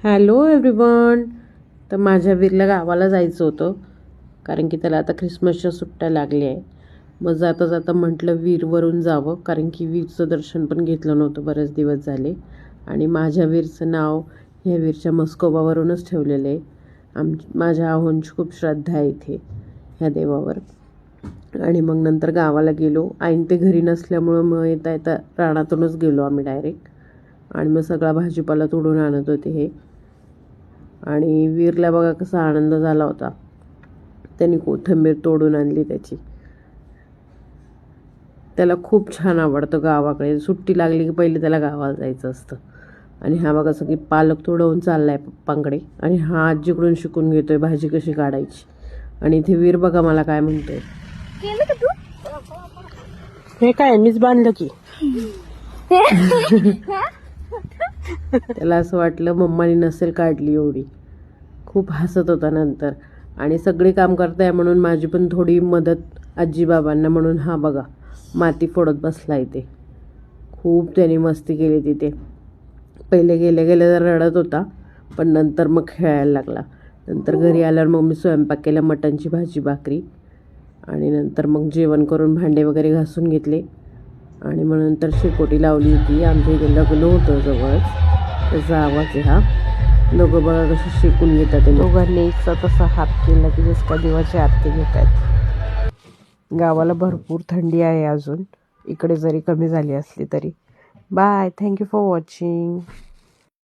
Hello everyone. तर माझ्या वीरला गावाला जायचं होतं कारण की त्याला आता ख्रिसमसच्या सुट्ट्या लागल्या आहे. मग जाता जाता म्हटलं वीरवरून जावं कारण की वीरचं दर्शन पण घेतलं नव्हतं बरेच दिवस झाले. आणि माझ्या वीरचं नाव ह्या वीरच्या मस्कोबावरूनच ठेवलेलं आहे. माझ्या आहोंची खूप श्रद्धा आहे इथे ह्या देवावर. आणि मग नंतर गावाला गेलो. आईन ते घरी नसल्यामुळं मग येता येता रानातूनच गेलो आम्ही डायरेक्ट. आणि मग सगळा भाजीपाला तोडून आणत होते हे. आणि वीरला बघा कसा आनंद झाला होता. त्यांनी कोथिंबीर तोडून आणली त्याची. त्याला खूप छान आवडतं गावाकडे. सुट्टी लागली की पहिले त्याला गावाला जायचं असतं. आणि हा बघा सगळी पालक तोडवून चाललाय पप्पांकडे. आणि हा आजीकडून शिकून घेतोय भाजी कशी काढायची. आणि इथे वीर बघा मला काय म्हणतोय. हे काय मीच बांधलं की. त्याला असं वाटलं मम्मानी नसेल काढली एवढी. खूप हसत होता नंतर. आणि सगळे काम करताय म्हणून माझी पण थोडी मदत आजी बाबांना म्हणून हा बघा माती फोडत बसला इथे. खूप त्याने मस्ती केली तिथे. पहिले गेले गेले तर रडत होता पण नंतर मग खेळायला लागला. नंतर घरी आल्यावर मग मी स्वयंपाक केला, मटणची भाजी भाकरी. आणि नंतर मग जेवण करून भांडे वगैरे घासून घेतले. आणि मग नंतर शेकोटी लावली होती. आमच्या इथे लग्न होतं जवळच, त्याचा आवाज आहे हा. लोकं बघा कशी शेकून घेतात. ते दोघांनी एकचा तसा हात केला की जसं का देवाची आरती घेत आहेत. गावाला भरपूर थंडी आहे अजून, इकडे जरी कमी झाली असली तरी. Bye, thank you for watching.